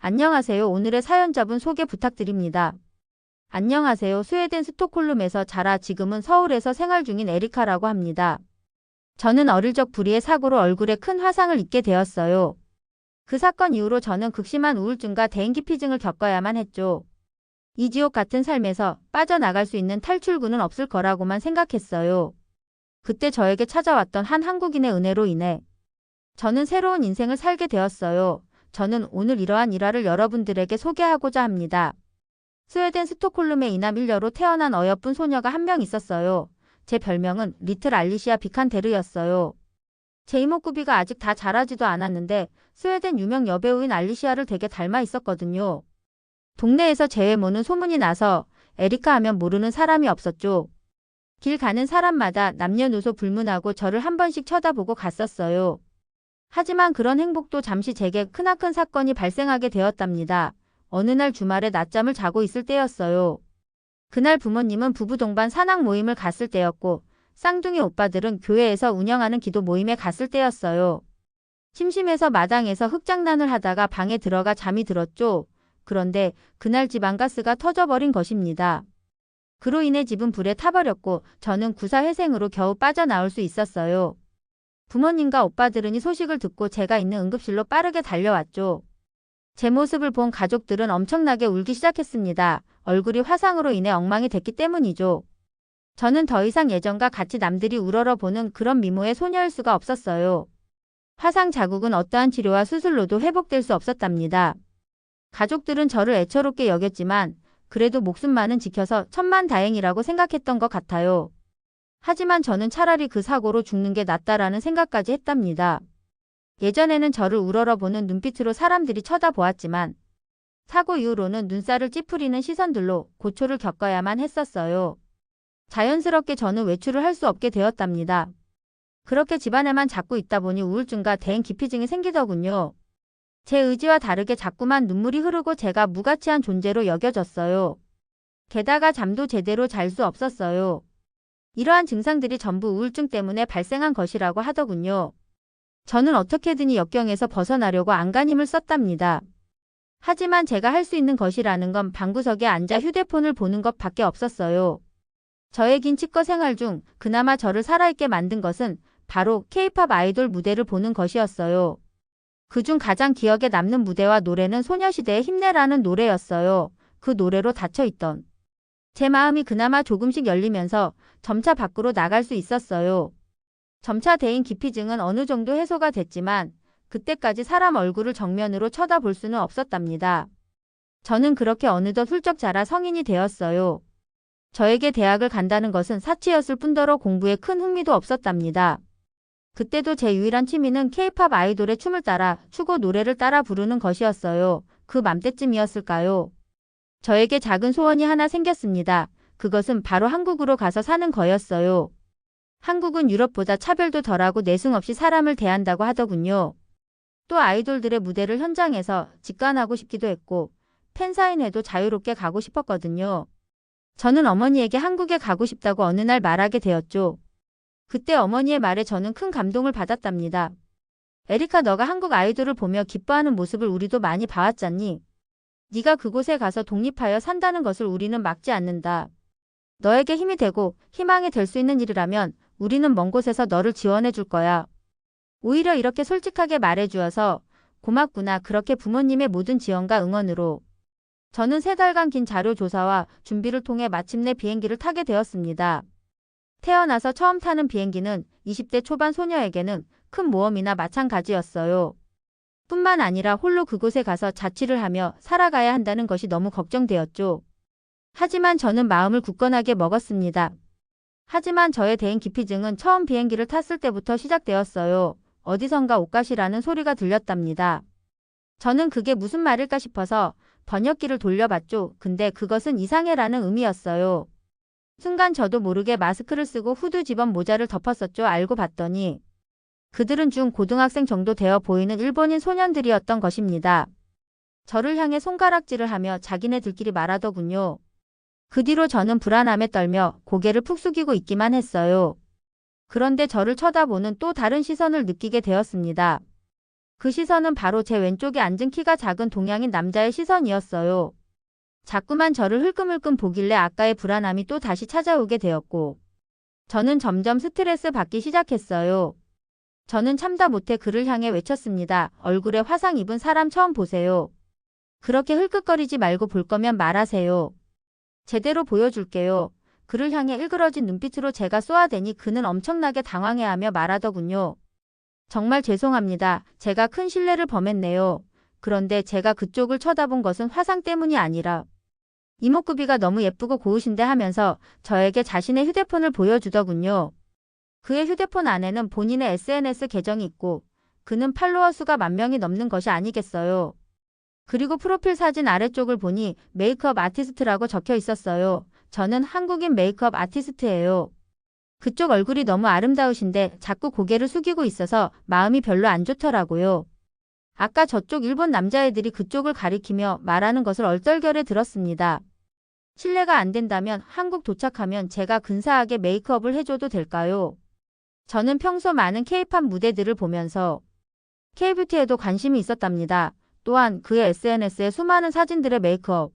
안녕하세요. 오늘의 사연자분 소개 부탁드립니다. 안녕하세요. 스웨덴 스톡홀름에서 자라 지금은 서울에서 생활 중인 에리카라고 합니다. 저는 어릴 적 불의의 사고로 얼굴에 큰 화상을 입게 되었어요. 그 사건 이후로 저는 극심한 우울증과 대인기피증을 겪어야만 했죠. 이 지옥 같은 삶에서 빠져나갈 수 있는 탈출구는 없을 거라고만 생각했어요. 그때 저에게 찾아왔던 한 한국인의 은혜로 인해 저는 새로운 인생을 살게 되었어요. 저는 오늘 이러한 일화를 여러분들에게 소개하고자 합니다. 스웨덴 스톡홀름의 이남 일녀로 태어난 어여쁜 소녀가 한 명 있었어요. 제 별명은 리틀 알리시아 비칸테르였어요. 제 이목구비가 아직 다 자라지도 않았는데 스웨덴 유명 여배우인 알리시아를 되게 닮아 있었거든요. 동네에서 제 외모는 소문이 나서 에리카 하면 모르는 사람이 없었죠. 길 가는 사람마다 남녀노소 불문하고 저를 한 번씩 쳐다보고 갔었어요. 하지만 그런 행복도 잠시 제게 크나큰 사건이 발생하게 되었답니다. 어느 날 주말에 낮잠을 자고 있을 때였어요. 그날 부모님은 부부 동반 산악 모임을 갔을 때였고 쌍둥이 오빠들은 교회에서 운영하는 기도 모임에 갔을 때였어요. 심심해서 마당에서 흙장난을 하다가 방에 들어가 잠이 들었죠. 그런데 그날 집안 가스가 터져버린 것입니다. 그로 인해 집은 불에 타버렸고 저는 구사회생으로 겨우 빠져나올 수 있었어요. 부모님과 오빠들은 이 소식을 듣고 제가 있는 응급실로 빠르게 달려왔죠. 제 모습을 본 가족들은 엄청나게 울기 시작했습니다. 얼굴이 화상으로 인해 엉망이 됐기 때문이죠. 저는 더 이상 예전과 같이 남들이 우러러보는 그런 미모의 소녀일 수가 없었어요. 화상 자국은 어떠한 치료와 수술로도 회복될 수 없었답니다. 가족들은 저를 애처롭게 여겼지만 그래도 목숨만은 지켜서 천만다행이라고 생각했던 것 같아요. 하지만 저는 차라리 그 사고로 죽는 게 낫다라는 생각까지 했답니다. 예전에는 저를 우러러보는 눈빛으로 사람들이 쳐다보았지만 사고 이후로는 눈살을 찌푸리는 시선들로 고초를 겪어야만 했었어요. 자연스럽게 저는 외출을 할 수 없게 되었답니다. 그렇게 집안에만 자꾸 있다 보니 우울증과 대인기피증이 생기더군요. 제 의지와 다르게 자꾸만 눈물이 흐르고 제가 무가치한 존재로 여겨졌어요. 게다가 잠도 제대로 잘 수 없었어요. 이러한 증상들이 전부 우울증 때문에 발생한 것이라고 하더군요. 저는 어떻게든 이 역경에서 벗어나려고 안간힘을 썼답니다. 하지만 제가 할 수 있는 것이라는 건 방구석에 앉아 휴대폰을 보는 것밖에 없었어요. 저의 긴 치과 생활 중 그나마 저를 살아있게 만든 것은 바로 K-팝 아이돌 무대를 보는 것이었어요. 그중 가장 기억에 남는 무대와 노래는 소녀시대의 힘내라는 노래였어요. 그 노래로 닫혀있던 제 마음이 그나마 조금씩 열리면서 점차 밖으로 나갈 수 있었어요. 점차 대인기피증은 어느 정도 해소가 됐지만 그때까지 사람 얼굴을 정면으로 쳐다볼 수는 없었답니다. 저는 그렇게 어느덧 훌쩍 자라 성인이 되었어요. 저에게 대학을 간다는 것은 사치였을 뿐더러 공부에 큰 흥미도 없었답니다. 그때도 제 유일한 취미는 K-팝 아이돌의 춤을 따라 추고 노래를 따라 부르는 것이었어요. 그 맘때쯤이었을까요? 저에게 작은 소원이 하나 생겼습니다. 그것은 바로 한국으로 가서 사는 거였어요. 한국은 유럽보다 차별도 덜하고 내숭 없이 사람을 대한다고 하더군요. 또 아이돌들의 무대를 현장에서 직관하고 싶기도 했고 팬사인회도 자유롭게 가고 싶었거든요. 저는 어머니에게 한국에 가고 싶다고 어느 날 말하게 되었죠. 그때 어머니의 말에 저는 큰 감동을 받았답니다. 에리카, 너가 한국 아이돌을 보며 기뻐하는 모습을 우리도 많이 봐왔잖니. 네가 그곳에 가서 독립하여 산다는 것을 우리는 막지 않는다. 너에게 힘이 되고 희망이 될 수 있는 일이라면 우리는 먼 곳에서 너를 지원해 줄 거야. 오히려 이렇게 솔직하게 말해주어서 고맙구나. 그렇게 부모님의 모든 지원과 응원으로 저는 3달간 긴 자료 조사와 준비를 통해 마침내 비행기를 타게 되었습니다. 태어나서 처음 타는 비행기는 20대 초반 소녀에게는 큰 모험이나 마찬가지였어요. 뿐만 아니라 홀로 그곳에 가서 자취를 하며 살아가야 한다는 것이 너무 걱정되었죠. 하지만 저는 마음을 굳건하게 먹었습니다. 하지만 저의 대인기피증은 처음 비행기를 탔을 때부터 시작되었어요. 어디선가 옷가시라는 소리가 들렸답니다. 저는 그게 무슨 말일까 싶어서 번역기를 돌려봤죠. 근데 그것은 이상해라는 의미였어요. 순간 저도 모르게 마스크를 쓰고 후드 집업 모자를 덮었었죠. 알고 봤더니 그들은 중고등학생 정도 되어 보이는 일본인 소년들이었던 것입니다. 저를 향해 손가락질을 하며 자기네들끼리 말하더군요. 그 뒤로 저는 불안함에 떨며 고개를 푹 숙이고 있기만 했어요. 그런데 저를 쳐다보는 또 다른 시선을 느끼게 되었습니다. 그 시선은 바로 제 왼쪽에 앉은 키가 작은 동양인 남자의 시선이었어요. 자꾸만 저를 흘끔흘끔 보길래 아까의 불안함이 또 다시 찾아오게 되었고 저는 점점 스트레스 받기 시작했어요. 저는 참다 못해 그를 향해 외쳤습니다. 얼굴에 화상 입은 사람 처음 보세요. 그렇게 흘끗거리지 말고 볼 거면 말하세요. 제대로 보여줄게요. 그를 향해 일그러진 눈빛으로 제가 쏘아대니 그는 엄청나게 당황해하며 말하더군요. 정말 죄송합니다. 제가 큰 실례를 범했네요. 그런데 제가 그쪽을 쳐다본 것은 화상 때문이 아니라 이목구비가 너무 예쁘고 고우신데 하면서 저에게 자신의 휴대폰을 보여주더군요. 그의 휴대폰 안에는 본인의 SNS 계정이 있고 그는 팔로워 수가 10,000명이 넘는 것이 아니겠어요. 그리고 프로필 사진 아래쪽을 보니 메이크업 아티스트라고 적혀 있었어요. 저는 한국인 메이크업 아티스트예요. 그쪽 얼굴이 너무 아름다우신데 자꾸 고개를 숙이고 있어서 마음이 별로 안 좋더라고요. 아까 저쪽 일본 남자애들이 그쪽을 가리키며 말하는 것을 얼떨결에 들었습니다. 실례가 안 된다면 한국 도착하면 제가 근사하게 메이크업을 해줘도 될까요? 저는 평소 많은 K-팝 무대들을 보면서 K-뷰티에도 관심이 있었답니다. 또한 그의 SNS에 수많은 사진들의 메이크업,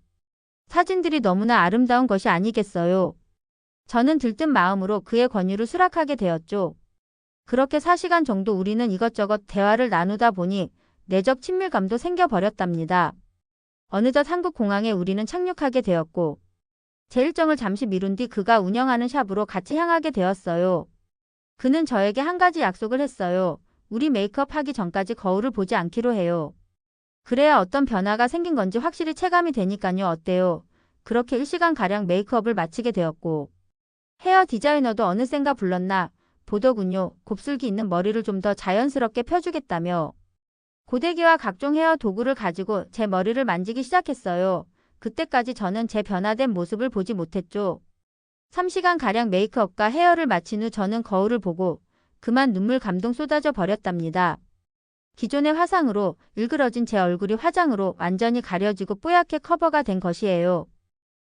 사진들이 너무나 아름다운 것이 아니겠어요. 저는 들뜬 마음으로 그의 권유를 수락하게 되었죠. 그렇게 4시간 정도 우리는 이것저것 대화를 나누다 보니 내적 친밀감도 생겨버렸답니다. 어느덧 한국 공항에 우리는 착륙하게 되었고 제 일정을 잠시 미룬 뒤 그가 운영하는 샵으로 같이 향하게 되었어요. 그는 저에게 한 가지 약속을 했어요. 우리 메이크업 하기 전까지 거울을 보지 않기로 해요. 그래야 어떤 변화가 생긴 건지 확실히 체감이 되니까요. 어때요? 그렇게 1시간가량 메이크업을 마치게 되었고 헤어 디자이너도 어느샌가 불렀나 보더군요. 곱슬기 있는 머리를 좀 더 자연스럽게 펴주겠다며 고데기와 각종 헤어 도구를 가지고 제 머리를 만지기 시작했어요. 그때까지 저는 제 변화된 모습을 보지 못했죠. 3시간가량 메이크업과 헤어를 마친 후 저는 거울을 보고 그만 눈물 감동 쏟아져 버렸답니다. 기존의 화상으로 일그러진 제 얼굴이 화장으로 완전히 가려지고 뽀얗게 커버가 된 것이에요.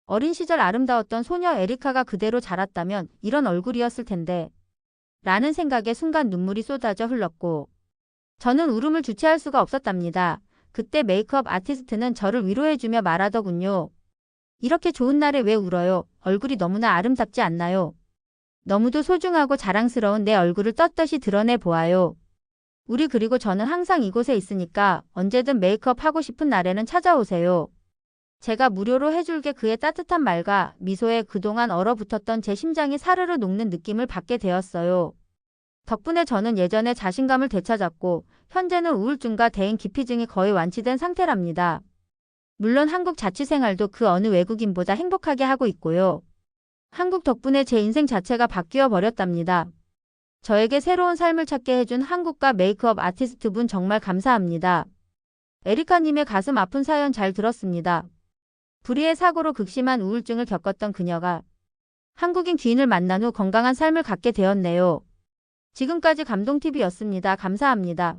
어린 시절 아름다웠던 소녀 에리카가 그대로 자랐다면 이런 얼굴이었을 텐데 라는 생각에 순간 눈물이 쏟아져 흘렀고 저는 울음을 주체할 수가 없었답니다. 그때 메이크업 아티스트는 저를 위로해주며 말하더군요. 이렇게 좋은 날에 왜 울어요? 얼굴이 너무나 아름답지 않나요? 너무도 소중하고 자랑스러운 내 얼굴을 떳떳이 드러내 보아요. 우리 그리고 저는 항상 이곳에 있으니까 언제든 메이크업 하고 싶은 날에는 찾아오세요. 제가 무료로 해줄게. 그의 따뜻한 말과 미소에 그동안 얼어붙었던 제 심장이 사르르 녹는 느낌을 받게 되었어요. 덕분에 저는 예전의 자신감을 되찾았고 현재는 우울증과 대인 기피증이 거의 완치된 상태랍니다. 물론 한국 자취생활도 그 어느 외국인보다 행복하게 하고 있고요. 한국 덕분에 제 인생 자체가 바뀌어 버렸답니다. 저에게 새로운 삶을 찾게 해준 한국과 메이크업 아티스트분 정말 감사합니다. 에리카님의 가슴 아픈 사연 잘 들었습니다. 불의의 사고로 극심한 우울증을 겪었던 그녀가 한국인 귀인을 만난 후 건강한 삶을 갖게 되었네요. 지금까지 감동TV였습니다. 감사합니다.